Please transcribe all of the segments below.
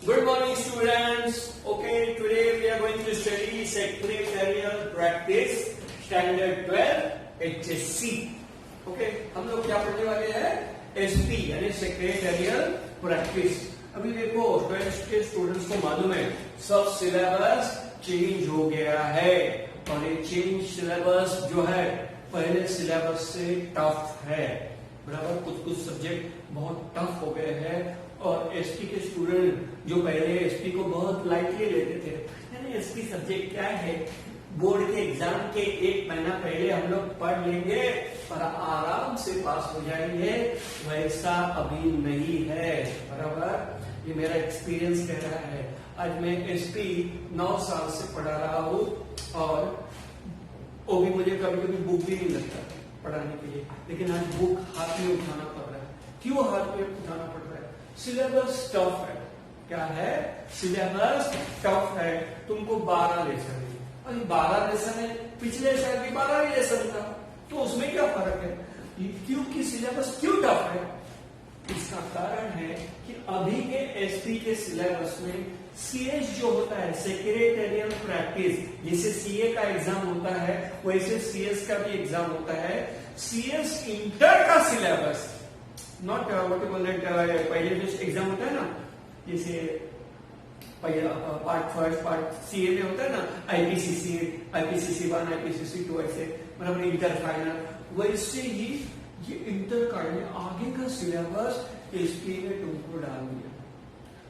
Good morning, students. Okay, today we are going to study secretarial practice standard 12 HSC. Okay, हम लोग क्या पढ़ने वाले हैं? SP यानी secretarial practice. अभी देखो 12th के स्टूडेंट्स को मालूम है सब सिलेबस चेंज हो गया है और ये चेंज सिलेबस जो है पहले सिलेबस से टफ है. बराबर कुछ सब्जेक्ट बहुत टफ हो गए हैं और एसपी के स्टूडेंट जो पहले एसपी को बहुत लाइटली लेते थे, यानी एसपी सब्जेक्ट क्या है, बोर्ड के एग्जाम के एक महीना पहले हम लोग पढ़ लेंगे और आराम से पास हो जाएंगे, वैसा अभी नहीं है. बराबर, ये मेरा एक्सपीरियंस कह रहा है. आज मैं एसपी 9 साल से पढ़ा रहा हूँ और वो भी मुझे कभी कभी बुक भी नहीं लगता पढ़ाने के लिए, लेकिन आज बुक हाथ में उठाना पड़ रहा है. क्यों हाथ में उठाना पड़ रहा है? सिलेबस टफ है. क्या है? सिलेबस टफ है. तुमको 12 लेसन है, अरे 12 लेसन है, पिछले साल भी 12 ही लेसन था, तो उसमें क्या फर्क है? क्योंकि सिलेबस क्यों टफ है? इसका कारण है कि अभी के एसपी के सिलेबस में सीएस जो होता है, सेक्रेटेरियल प्रैक्टिस, जैसे सीए का एग्जाम होता है वैसे सीएस का भी एग्जाम होता है. सीएस इंटर का syllabus, not what you call it, पहले जो एग्जाम होता है ना, जैसे पार्ट फर्स्ट पार्ट सीए में होता है ना, आईपीसीसी 1, आईपीसीसी 2, ऐसे मतलब इंटर फाइनल, वैसे ही ये इंटर का आगे का सिलेबस एसपी ने तुमको डाल दिया.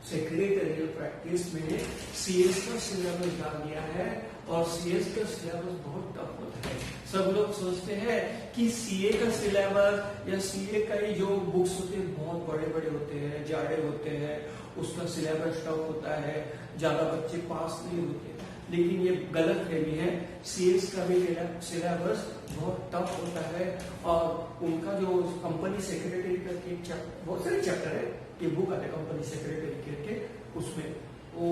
सेक्रेटेरियल प्रैक्टिस में सीएस का सिलेबस डाल दिया है और सीएस का सिलेबस बहुत टफ होता है. सब लोग सोचते हैं कि सीए का सिलेबस या सीए का ही जो बुक्स होते हैं बहुत बड़े बड़े होते हैं, जाड़े होते हैं, उसका सिलेबस टफ होता है, ज्यादा बच्चे पास नहीं होते. लेकिन ये गलत फहमी है. सीएस का भी सिलेबस बहुत टफ होता है और उनका जो कंपनी सेक्रेटरी का बहुत सारे चैप्टर है, ये बुक आते कंपनी सेक्रेटरी करके, उसमें वो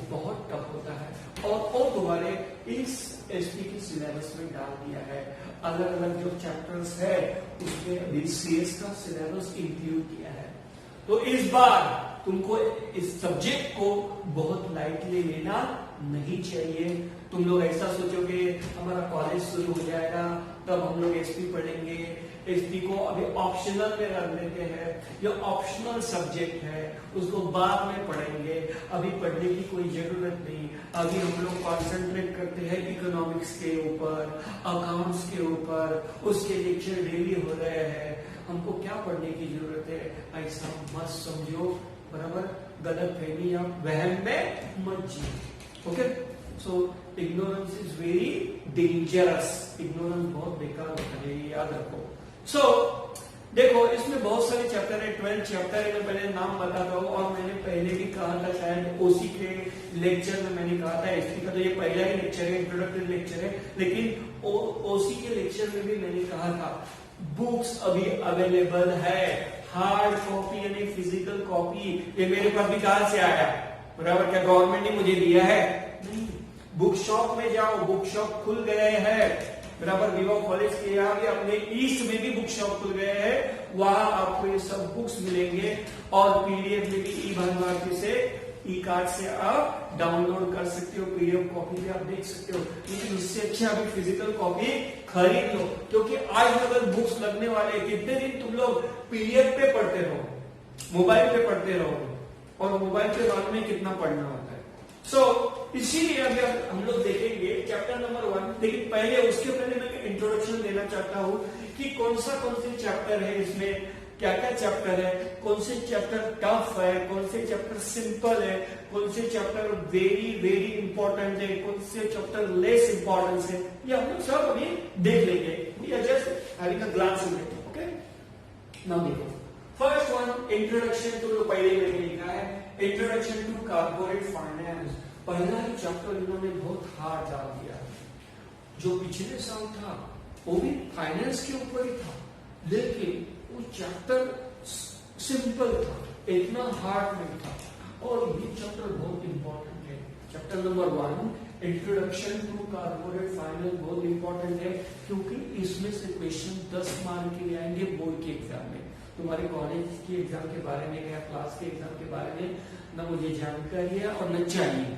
बहुत टफ होता है और दोबारा इस एसपी के सिलेबस में डाल दिया है. अलग अलग जो चैप्टर्स है उसमें अभी सीएस का सिलेबस इंक्लूड किया है. तो इस बार तुमको इस सब्जेक्ट को बहुत लाइटली लेना नहीं चाहिए. तुम लोग ऐसा सोचोगे हमारा कॉलेज शुरू हो जाएगा तब हम लोग एसपी पढ़ेंगे, एसपी को अभी ऑप्शनल में रख देते हैं, ये ऑप्शनल सब्जेक्ट है, उसको बाद में पढ़ेंगे, अभी पढ़ने की कोई जरूरत नहीं. अभी हम लोग कॉन्सेंट्रेट करते हैं इकोनॉमिक्स के ऊपर, अकाउंट्स के ऊपर, उसके लेक्चर डेली हो रहे हैं, हमको क्या पढ़ने की जरूरत है, ऐसा मत समझो. बराबर, गलत फहमी या वहम में मत जियो. Okay, so ignorance is very dangerous. Ignorance बहुत बेकार होता है, याद रखो. सो देखो, इसमें बहुत सारे चैप्टर है, 12 चैप्टर है. मैं पहले नाम बताता हूँ और मैंने पहले भी कहा था, शायद ओसी के लेक्चर में मैंने कहा था, एसपी का तो ये पहला ही लेक्चर है, इंट्रोडक्टरी लेक्चर है, लेकिन ओसी के लेक्चर में भी मैंने कहा था बुक्स अभी अवेलेबल है, हार्ड कॉपी यानी फिजिकल कॉपी. ये मेरे पास भी कहां से आया? बराबर, क्या गवर्नमेंट ने मुझे दिया है? नहीं. बुक शॉप में जाओ, बुक शॉप खुल गए हैं. बराबर, विवा कॉलेज के यहाँ भी, अपने ईस्ट में भी बुक शॉप खुल गए हैं, वहां आपको ये सब बुक्स मिलेंगे और पीडीएफ में भी ई-भारती से, ई कार्ड से आप डाउनलोड कर सकते हो, पीडीएफ कॉपी भी आप देख सकते हो. लेकिन उससे अच्छा अभी फिजिकल कॉपी खरीद लो, क्योंकि आज अगर बुक्स लगने वाले, कितने दिन तुम लोग पीडीएफ पे पढ़ते रहो, मोबाइल पे पढ़ते रहो, और मोबाइल पे बाद में कितना पढ़ना होता है. इसीलिए अभी हम लोग देखेंगे चैप्टर नंबर 1. लेकिन पहले, उसके पहले मैं इंट्रोडक्शन देना चाहता हूँ कि कौन से चैप्टर है, इसमें क्या क्या चैप्टर है, कौन से चैप्टर टफ है, कौन से चैप्टर सिंपल है, कौन से चैप्टर वेरी वेरी इंपॉर्टेंट है, कौन से चैप्टर लेस इंपॉर्टेंस है, ये हम लोग सब अभी देख लेंगे. We are just having a glance in it. Okay, now देखो, फर्स्ट वन इंट्रोडक्शन टू, पहले मैंने लिखा है इंट्रोडक्शन टू कॉर्पोरेट फाइनेंस. पहला ही चैप्टर इन्होंने बहुत हार्ड डाल दिया. जो पिछले साल था वो भी फाइनेंस के ऊपर ही था, लेकिन वो चैप्टर सिंपल था, इतना हार्ड नहीं था. और ये चैप्टर बहुत इंपॉर्टेंट है. Chapter number 1 introduction to corporate finance बहुत इंपॉर्टेंट है, क्योंकि इसमें से क्वेश्चन 10 मार्क के आएंगे बोर्ड के एग्जाम में. तुम्हारे कॉलेज के एग्जाम के बारे में या क्लास के एग्जाम के बारे में न मुझे जानकारी है और न चाहिए।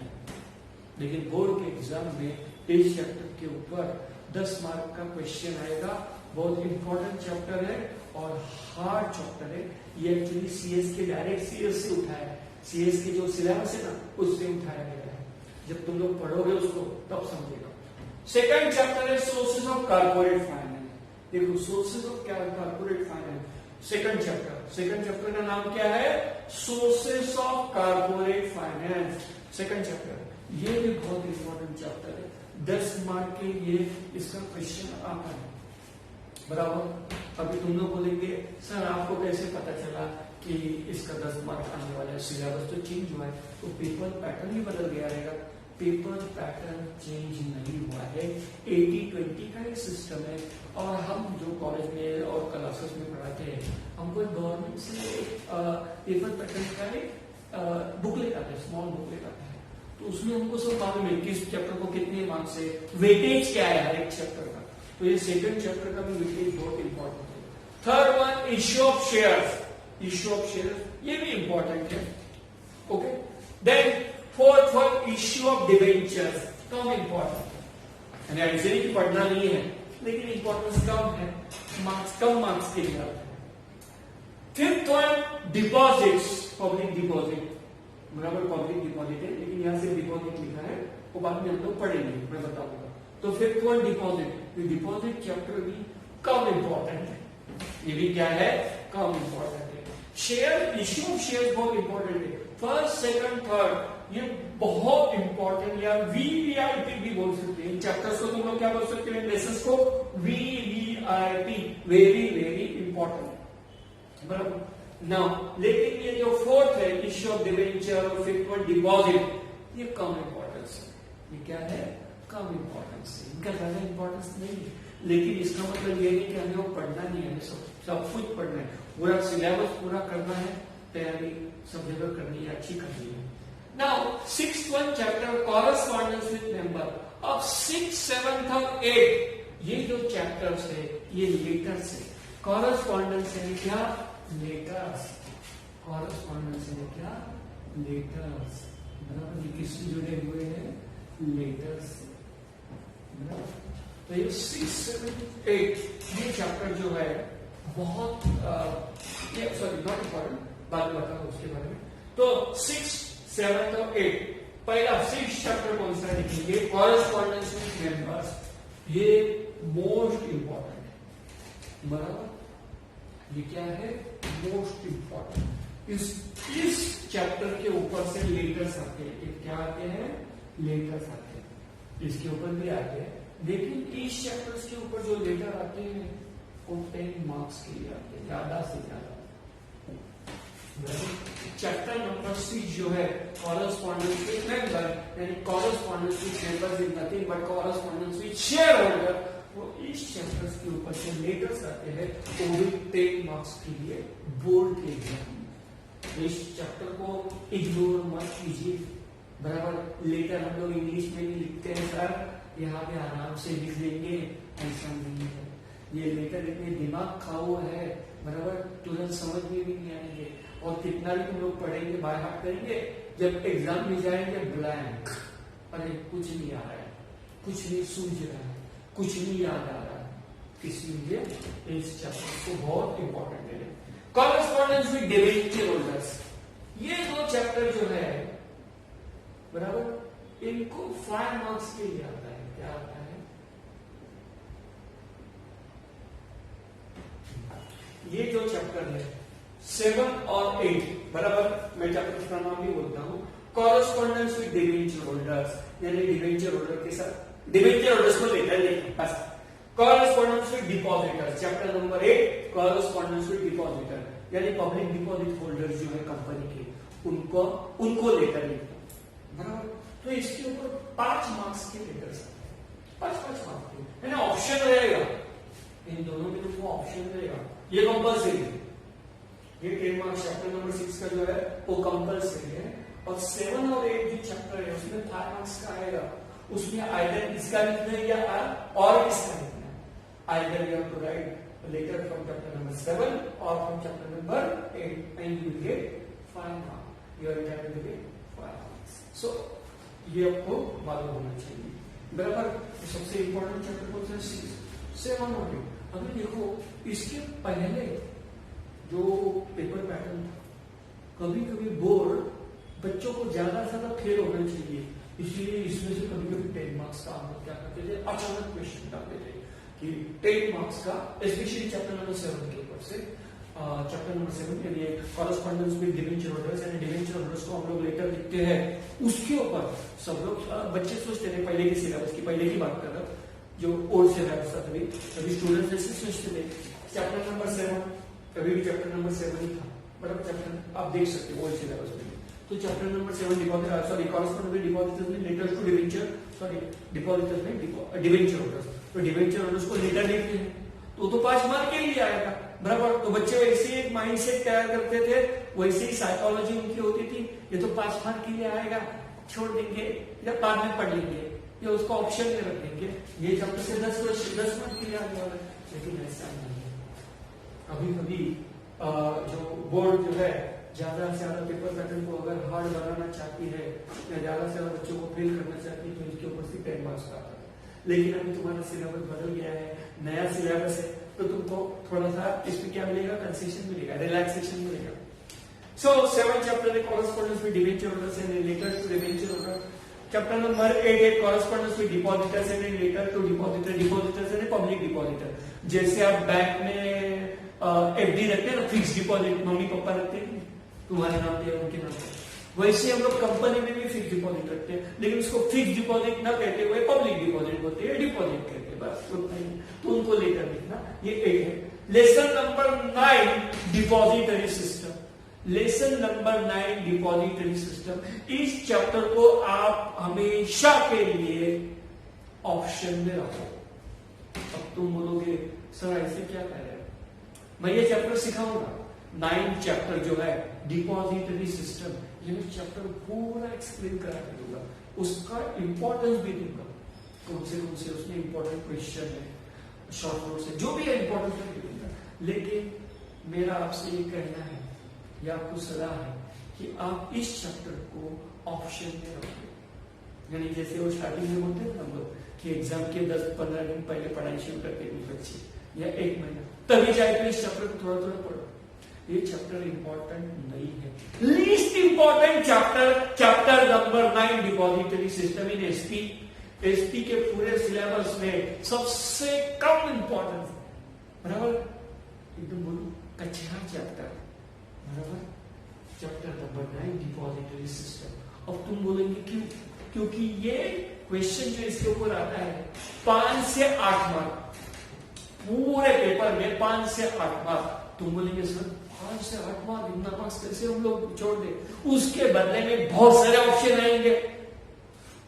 लेकिन बोर्ड के एग्जाम में इस चैप्टर के ऊपर 10 मार्क का क्वेश्चन आएगा। बहुत इंपॉर्टेंट चैप्टर है और हार्ड चैप्टर है। ये एक्चुअली सीएस के डायरेक्ट सीएस से उठाया है, सीएस के जो सिलेबस है ना उससे उठाया गया है। जब तुम लोग पढ़ोगे उसको तब समझेगा। सेकंड चैप्टर है सोर्सेज ऑफ कॉर्पोरेट फाइनेंस। देखो सोर्सेज ऑफ क्या कॉर्पोरेट फाइनेंस, सेकंड चैप्टर का नाम क्या है? Sources of corporate finance, second chapter. ये भी बहुत इंपॉर्टेंट चैप्टर है, 10 मार्क के लिए इसका क्वेश्चन आता है, बराबर। अभी तुम लोग बोलेंगे सर आपको कैसे पता चला कि इसका 10 मार्क आने वाला है? सिलेबस तो चेंज हुआ है, तो पेपर पैटर्न ही बदल गया रहेगा। पेपर पैटर्न चेंज नहीं हुआ है, 80-20 का एक सिस्टम है। और हम जो कॉलेज में और क्लासेस में पढ़ाते हैं, हमको गवर्नमेंट से पेपर पैटर्न का एक बुकलेट आता है, स्मॉल बुकलेट आता है। तो उसमें हमको सब मालूम है किस चैप्टर को कितने मार्क्स है, वेटेज क्या है हर एक चैप्टर का। तो ये सेकंड चैप्टर का भी वेटेज बहुत इंपॉर्टेंट है। Third one issue of shares, issue of shares ये भी इंपॉर्टेंट है। Okay, then fourth one issue of debentures, कम इंपॉर्टेंट है। ऐसे नहीं कि पढ़ना नहीं है, लेकिन इंपॉर्टेंस कम है, मार्क्स कम मार्क्स के लिए आते हैं। Fifth one deposits, public deposit, बराबर पब्लिक डिपॉजिट है, लेकिन यहां से डिपॉजिट लिखा है, वो बाद में हम लोग पढ़ेंगे, मैं बताऊंगा। तो fifth one deposit, deposit chapter भी कम इंपॉर्टेंट है, ये भी क्या है? कम इंपॉर्टेंट है। शेयर, इश्यू ऑफ शेयर बहुत इंपॉर्टेंट है। फर्स्ट, सेकंड, थर्ड ये बहुत इंपॉर्टेंट, या वीवीआईपी भी बोल सकते हैं। चैप्टर्स को तुम लोग क्या बोल सकते हैं? लेसन्स को वीवीआईपी, वेरी वेरी इंपॉर्टेंट, बराबर। नाउ लेकिन ये जो फोर्थ है इश्यू ऑफ डिबेंचर और फिफ्थ वन डिपॉजिट, ये कम इंपॉर्टेंस है। ये क्या है? कम इंपॉर्टेंस है, इनका ज्यादा इंपॉर्टेंस नहीं है। लेकिन इसका मतलब ये नहीं कि हमें वो पढ़ना नहीं है, हमें सब कुछ पढ़ना है, पूरा सिलेबस पूरा करना है, तैयारी सब जगह करनी है, अच्छी करनी है। Now sixth one chapter correspondence with member. अब 6, 7 और 8 ये जो चैप्टर्स है ये लेटर्स है। कॉरेस्पॉन्डेंस है क्या? लेटर्स। कॉरेस्पॉन्डेंस है क्या? लेटर्स, बराबर। ये किससे जुड़े हुए हैं? लेटर्स। तो ये 6, 7, 8 ये चैप्टर जो है बहुत सॉरी नॉट इम्पोर्टेंट, बाद में बताऊंगा उसके बारे में। तो 6, 7 और 8, पहला 6 चैप्टर कौन सा लिखेंगे? कॉरेस्पॉन्डेंस विद मेंबर्स, ये मोस्ट इंपॉर्टेंट है, बराबर। ये क्या है? Most important. इस चैप्टर के ऊपर से लेटर्स आते हैं, क्या आते हैं? लेटर्स आते हैं। इसके ऊपर भी आते हैं, लेकिन इस चैप्टर्स के ऊपर जो लेटर आते हैं वो 10 मार्क्स के लिए आते हैं, ज्यादा से ज्यादा। चैप्टर नंबर 6 जो है कॉरेस्पॉन्डेंस विद मेंबर, यानी correspondence with members is nothing but correspondence with share holder, वो इस चैप्टर्स के ऊपर से लेटर्स आते हैं, वो भी 10 मार्क्स के लिए बोर्ड के एग्जाम। इस चैप्टर को इग्नोर मत कीजिए, बराबर। लेटर हम लोग इंग्लिश में भी लिखते हैं सर, यहाँ पे आराम से लिख लेंगे, ऐसा नहीं है। ये लेटर इतने दिमाग खाओ है, बराबर, तुरंत समझ में भी नहीं आएंगे, और कितना भी तुम लोग पढ़ेंगे, बाय हार्ट करेंगे, जब एग्जाम में जाएंगे ब्लैंक, अरे कुछ नहीं आ रहा है, कुछ नहीं सूझ रहा है, कुछ नहीं याद आ रहा है। इसलिए इस चैप्टर को बहुत इंपॉर्टेंट है। कॉरेस्पॉन्डेंस विद डिबेंचर होल्डर्स, ये दो चैप्टर जो है, बराबर, इनको 5 मार्क्स के लिए आता है। क्या आता है? ये जो चैप्टर है 7 और 8, बराबर, मैं चैप्टर का नाम भी बोलता हूं, कॉरेस्पॉन्डेंस विद डिबेंचर होल्डर्स, यानी डिबेंचर होल्डर के साथ डिबेंचर होल्डर्स को लेकर लेकिन बस। Correspondence with depositor, chapter number 8 correspondence with depositor, यानी पब्लिक डिपॉजिट होल्डर जो है कंपनी के, उनको लेकर लिखना, बराबर। तो इसके ऊपर 5 मार्क्स के लेटर्स, 5-5 मार्क्स के, है ना। ऑप्शन रहेगा, इन दोनों में तुमको ऑप्शन रहेगा, ये कंपल्सरी है। ये 10 मार्क्स चैप्टर नंबर 6 का जो है वो कंपल्सरी है, और 7 और 8 जो चैप्टर है उसमें 5 मार्क्स का आएगा, उसमें आइदर इसका लिखना है या और इसका लिखना है। Either you have to write letter from chapter number 7 और from chapter number 8 and you will get 5 marks. Your entitled to get 5 marks. So ये आपको मालूम होना चाहिए, बराबर। सबसे इंपॉर्टेंट चैप्टर कौन सा है? 7 और 8। अभी देखो इसके पहले जो पेपर पैटर्न था, कभी कभी बोर्ड बच्चों को ज्यादा से ज्यादा फेल होना चाहिए, इसलिए इसमें से कभी कभी 10 मार्क्स का हम लोग क्या करते थे, अचानक क्वेश्चन डालते थे कि 10 मार्क्स का, स्पेशली चैप्टर नंबर 7 के ऊपर से। चैप्टर नंबर 7 के लिए कॉरेस्पॉन्डेंस विद डिवेंचर होल्डर्स, यानी डिवेंचर होल्डर्स को हम लोग लेटर लिखते हैं, उसके ऊपर सब लोग बच्चे सोचते थे, पहले की सिलेबस की, पहले की बात कर रहा हूं, जो ओल्ड सिलेबस था, तभी स्टूडेंट्स ऐसे सोचते थे चैप्टर नंबर 7, कभी भी चैप्टर नंबर 7 ही था, मतलब चैप्टर आप देख सकते हो ओल्ड सिलेबस में। तो chapter number 7 deposit, sorry correspondence with depositors में letters to debenture, sorry depositors में डिवेंचर होल्डर्स, तो डिवेंचर होल्डर्स को लेटर लिखते हैं तो 5 मार्क के लिए आएगा, बराबर। तो बच्चे वैसे ही एक माइंडसेट तैयार करते थे, वैसे ही साइकोलॉजी उनकी होती थी, ये तो 5 मार्क के लिए आएगा, छोड़ देंगे या बाद में पढ़ लेंगे या उसको ऑप्शन में रख देंगे, ये चैप्टर से 10 मार्क के लिए आने वाला है। लेकिन ऐसा नहीं है, कभी कभी जो बोर्ड जो है ज्यादा से ज्यादा पेपर पैटर्न को अगर हार्ड बनाना चाहती है या ज्यादा से ज्यादा बच्चों को फेल करना चाहती है तो इसके ऊपर से 10 मार्क्स का आता है। लेकिन अभी तुम्हारा सिलेबस बदल गया है, नया सिलेबस है, तो तुमको थोड़ा सा इसमें क्या मिलेगा, कंसेशन मिलेगा, रिलैक्सेशन मिलेगा। So 7 chapter correspondence with debenture holders and letters to debenture holder. Chapter number 8 correspondence with depositors and letter to depositor, depositors and public depositor. जैसे आप बैंक में एफडी रखते हैं ना, फिक्स डिपॉजिट, मम्मी पापा रखते हैं तुम्हारे नाम पे उनके नाम पे, वैसे हम लोग कंपनी में भी फिक्स डिपॉजिट रखते हैं, लेकिन उसको फिक्स डिपॉजिट ना कहते हुए पब्लिक डिपॉजिट बोलते हैं, डिपॉजिट कहते हैं, बस उतना ही। तो उनको लेकर लिखना, ये 8 है। Lesson number 9 depository system. Lesson number 9 depository system. इस चैप्टर को आप हमेशा के लिए ऑप्शन में रखो। अब तुम बोलोगे सर ऐसे क्या कह रहे हैं, मैं ये चैप्टर सिखाऊंगा, 9 चैप्टर जो है डिपॉजिटरी सिस्टम, ये मैं चैप्टर पूरा एक्सप्लेन करा के दूंगा, उसका इंपॉर्टेंस भी दूंगा, कौन से उसमें इंपॉर्टेंट क्वेश्चन है, शॉर्ट नोट से जो भी है इंपॉर्टेंट भी दूंगा। लेकिन मेरा आपसे ये कहना है या आपको सलाह है कि आप इस चैप्टर को ऑप्शन में रखिए, यानी जैसे वो स्टार्टिंग में बोलते हैं हम लोग कि एग्जाम के 10-15 दिन पहले पढ़ाई शुरू करते हैं बच्चे या 1 महीना, तभी जाके इस चैप्टर को थोड़ा थोड़ा पढ़ो। ये चैप्टर इंपॉर्टेंट नहीं है। Least important chapter number 9 depository system in SP के पूरे सिलेबस में सबसे कम इंपॉर्टेंस, बराबर, एकदम बोलूं कचरा चैप्टर, बराबर, चैप्टर नंबर 9 डिपॉजिटरी सिस्टम। अब तुम बोलेंगे क्यों? क्योंकि ये क्वेश्चन जो इसके ऊपर आता है 5 से 8 मार्क, पूरे पेपर में 5 से 8 मार्क। तुम बोलेंगे सर 5 से 8 मार्क, इतना मार्क्स कैसे हम लोग छोड़ दे? उसके बदले में बहुत सारे ऑप्शन आएंगे,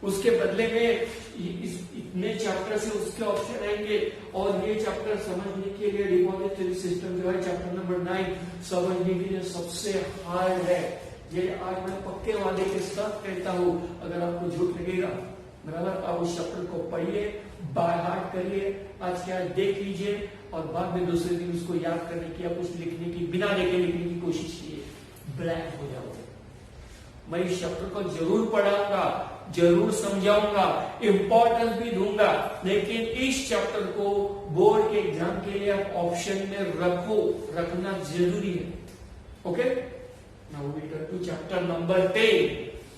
उसके बदले में इतने चैप्टर से उसके ऑप्शन आएंगे, और ये चैप्टर समझने के लिए डिपॉजिटरी सिस्टम जो है चैप्टर नंबर 9 समझने के लिए सबसे हार्ड है। ये आज मैं पक्के वादे के साथ कहता हूं, अगर आपको झूठ लगेगा, बराबर, आप उस चैप्टर को पढ़िए, बाय हार्ट करिए, आज के आज देख लीजिए, और बाद में दूसरे दिन उसको याद करने की या कुछ लिखने की, बिना देखे लिखने की कोशिश कीजिए, ब्लैंक हो जाओगे। मैं इस चैप्टर को जरूर पढ़ाऊंगा, जरूर समझाऊंगा, इंपॉर्टेंस भी दूंगा, लेकिन इस चैप्टर को बोर्ड के एग्जाम के लिए आप ऑप्शन में रखना जरूरी है। Okay, now we turn to chapter number 10,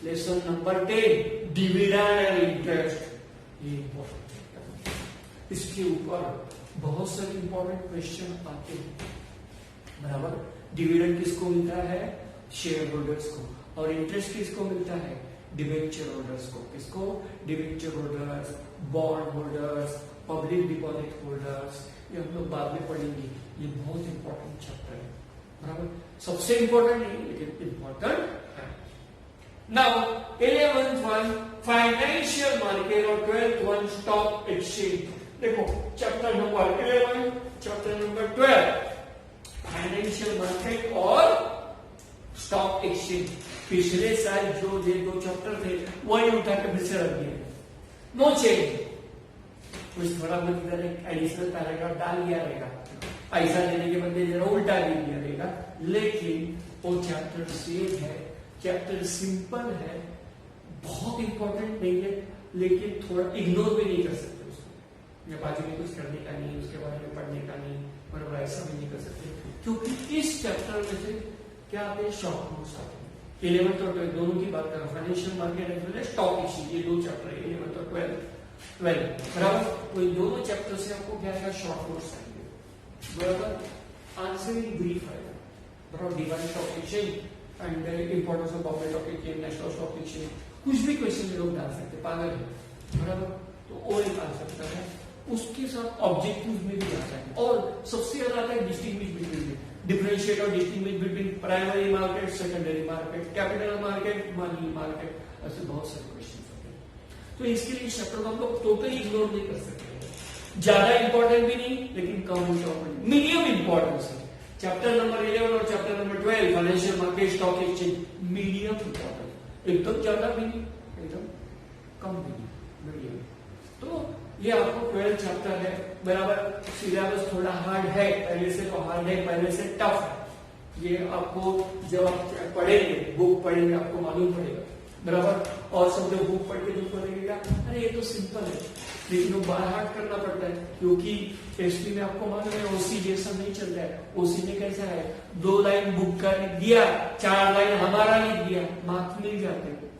lesson number 10, dividend and interest. ये इंपॉर्टेंट चैप्टर, इसके ऊपर बहुत सारे इंपॉर्टेंट क्वेश्चन आते हैं, बराबर। डिविडेंड किसको मिलता है? शेयर होल्डर्स को, और इंटरेस्ट किसको मिलता है? डिवेंचर होल्डर्स को। किसको? Debenture holders, bond holders, public deposit holders, ये हम लोग बाद में पढ़ेंगे। ये बहुत इंपॉर्टेंट चैप्टर है, बराबर, सबसे इंपॉर्टेंट नहीं लेकिन इंपॉर्टेंट है। Now 11th one financial market और 12th वन स्टॉक एक्सचेंज। देखो chapter number 11, chapter number 12 financial market और स्टॉक एक्सचेंज। पिछले साल जो ये 2 चैप्टर थे वही उठा के फिर से रख दिए, नो चेंज, कुछ थोड़ा बहुत इधर एक एडिशनल पैराग्राफ डाल दिया रहेगा, पैसा देने के बदले जरा उल्टा दे दिया रहेगा, लेकिन वो चैप्टर सेम है चैप्टर सिंपल है, बहुत इंपॉर्टेंट नहीं है, लेकिन थोड़ा इग्नोर भी नहीं कर सकते उसको, या बाजू में कुछ करने का नहीं, उसके बारे में पढ़ने का नहीं, बराबर ऐसा भी नहीं कर सकते, क्योंकि इस चैप्टर में से क्या आते हैं, शॉर्ट नोट्स आते हैं। 11th और 12 दोनों की बात करें, financial market as well as stock exchange, ये दो चैप्टर है 11th और 12 बराबर। तो इन दोनों चैप्टर से आपको क्या आएगा, शॉर्ट नोट्स आएंगे, बराबर। आंसरिंग ब्रीफ आएगा, बराबर। Divide stock exchange and importance of Bombay stock exchange, national stock exchange, कुछ भी क्वेश्चन लोग डाल सकते, पागल है, बराबर। तो वो एक आ सकता है, उसके साथ ऑब्जेक्टिव में भी आता है, और सबसे ज्यादा आता है डिस्टिंग्विश बिटवीन, डिफरेंशिएट और distinguish between primary market, secondary market, capital market, money market, ऐसे बहुत सारे क्वेश्चन होते हैं। तो इसके लिए चैप्टर को हम लोग टोटली इग्नोर नहीं कर सकते, ज्यादा इंपॉर्टेंट भी नहीं, लेकिन कम इंपॉर्टेंट, मीडियम इंपॉर्टेंस है। चैप्टर नंबर 11 और chapter number 12 financial market, stock exchange, medium important, एकदम ज्यादा भी नहीं, एकदम कम भी नहीं, मीडियम। तो ये आपको 12 चैप्टर है, बराबर। सिलेबस थोड़ा हार्ड है, पहले से तो हार्ड है, पहले से टफ है। ये आपको जब आप पढ़ेंगे, बुक पढ़ेंगे, आपको मालूम पड़ेगा, बराबर। और सब जो बुक पढ़ के जो पढ़ेगा, अरे ये तो सिंपल है, लेकिन वो बार हार्ड करना पड़ता है, क्योंकि एसपी में आपको मालूम है ओसी जैसा नहीं चल रहा है। ओसी में कैसा है, 2 लाइन बुक का लिख दिया, 4 लाइन हमारा लिख दिया, मार्क्स मिल जाते हैं,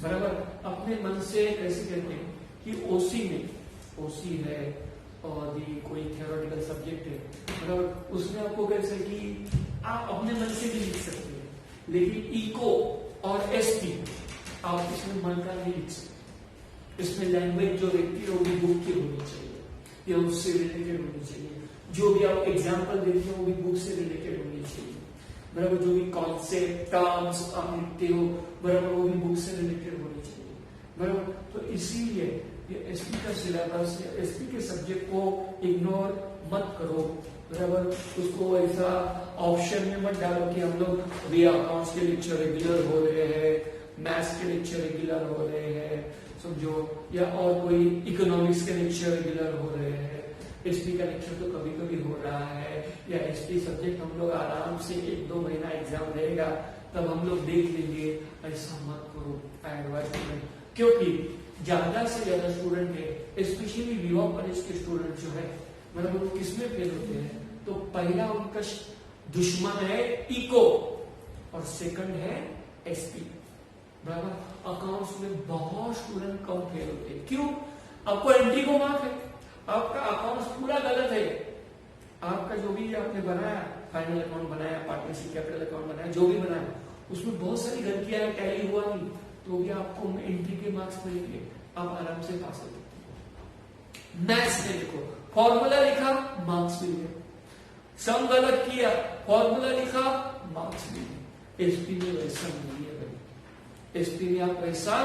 बराबर। अपने मन से कैसे कहते हैं कि ओसी में, ओसी है और भी कोई थियोरेटिकल सब्जेक्ट है, बराबर, उसमें आपको कैसे कि आप अपने मन से भी लिख सकते हैं, लेकिन इको और एसपी आप इसमें मन का नहीं लिख सकते। इसमें लैंग्वेज जो रहती है वो भी बुक की होनी चाहिए, या उससे रिलेटेड होनी चाहिए। जो भी आप एग्जाम्पल देते हो वो भी बुक से रिलेटेड होनी चाहिए, बराबर। जो भी कॉन्सेप्ट टर्म्स आप लिखते हो, बराबर, वो भी बुक से रिलेटेड होनी चाहिए, बराबर। तो इसीलिए ये एसपी का सिलेबस या एसपी के सब्जेक्ट को इग्नोर मत करो, बराबर। उसको ऐसा ऑप्शन में मत डालो कि हम लोग अभी अकाउंट्स के लेक्चर रेगुलर हो रहे हैं, मैथ्स के लेक्चर रेगुलर हो रहे हैं, समझो, या और कोई इकोनॉमिक्स के लेक्चर रेगुलर हो रहे हैं, एसपी का लेक्चर तो कभी कभी हो रहा है, या एसपी सब्जेक्ट हम लोग आराम से 1-2 महीना एग्जाम रहेगा तब हम लोग देख लेंगे, ऐसा मत करो, एडवाइस। क्योंकि ज्यादा से ज्यादा स्टूडेंट है, स्पेशली विवा कॉलेज के स्टूडेंट जो है, मतलब वो किसमें फेल होते हैं, तो पहला उनका दुश्मन है इको और सेकंड है एसपी, बराबर। अकाउंट्स में बहुत स्टूडेंट कम फेल होते हैं, क्यों? आपको एंट्री को मार्क है, आपका अकाउंट्स पूरा गलत है, आपका जो भी आपने बनाया, फाइनल अकाउंट बनाया, पार्टनरशिप कैपिटल अकाउंट बनाया, जो भी बनाया, उसमें बहुत सारी गलतियां हैं, टैली हुआ नहीं, तो भी आपको एंट्री के मार्क्स मिलेंगे, आप आराम से पास हो सकते। मैथ्स में देखो, फॉर्मूला लिखा, मार्क्स मिल गए, सम गलत किया, फॉर्मूला लिखा, मार्क्स मिल गए। एसपी में वैसा नहीं है भाई, एसपी में आप वैसा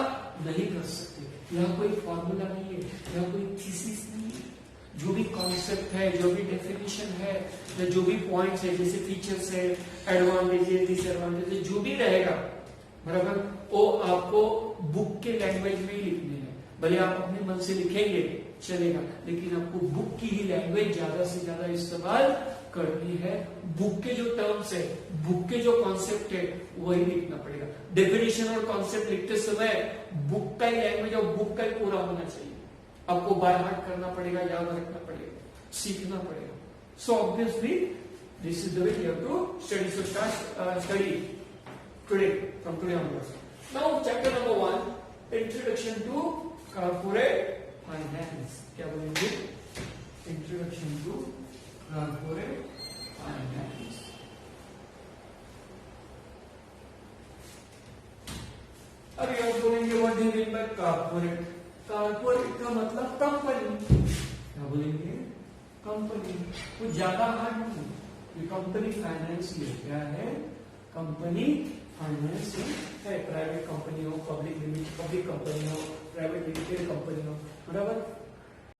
नहीं कर सकते, यहाँ कोई फॉर्मूला नहीं है, यहाँ कोई थीसिस नहीं है, जो भी कॉन्सेप्ट है, जो भी डेफिनेशन है, या जो भी पॉइंट्स है, जैसे फीचर्स है, एडवांटेजेस, डिसएडवांटेजेस, जो भी रहेगा, बराबर, वो आपको बुक के लैंग्वेज में ही लिखने हैं। भले आप अपने मन से लिखेंगे चलेगा, लेकिन आपको बुक की ही लैंग्वेज ज्यादा से ज्यादा इस्तेमाल करनी है। बुक के जो टर्म्स है, बुक के जो कॉन्सेप्ट है, वही लिखना पड़ेगा। डेफिनेशन और कॉन्सेप्ट लिखते समय बुक का ही लैंग्वेज और बुक का ही पूरा होना चाहिए, आपको बाय हार्ट करना पड़ेगा, याद रखना पड़ेगा, सीखना पड़ेगा। So obviously this is the way you have to study, so start study today, from today onwards. Now chapter number 1, introduction to corporate finance. क्या बोलेंगे? Introduction to corporate finance. अब यहाँ बोलेंगे what do you mean by corporate? Corporate का मतलब company. क्या बोलेंगे? Company. वो ज्यादा हार्ड नहीं, कंपनी फाइनेंस क्या है? कंपनी फाइनेंस है, प्राइवेट कंपनी हो, पब्लिक कंपनी हो, प्राइवेट लिमिटेड कंपनी हो, बराबर।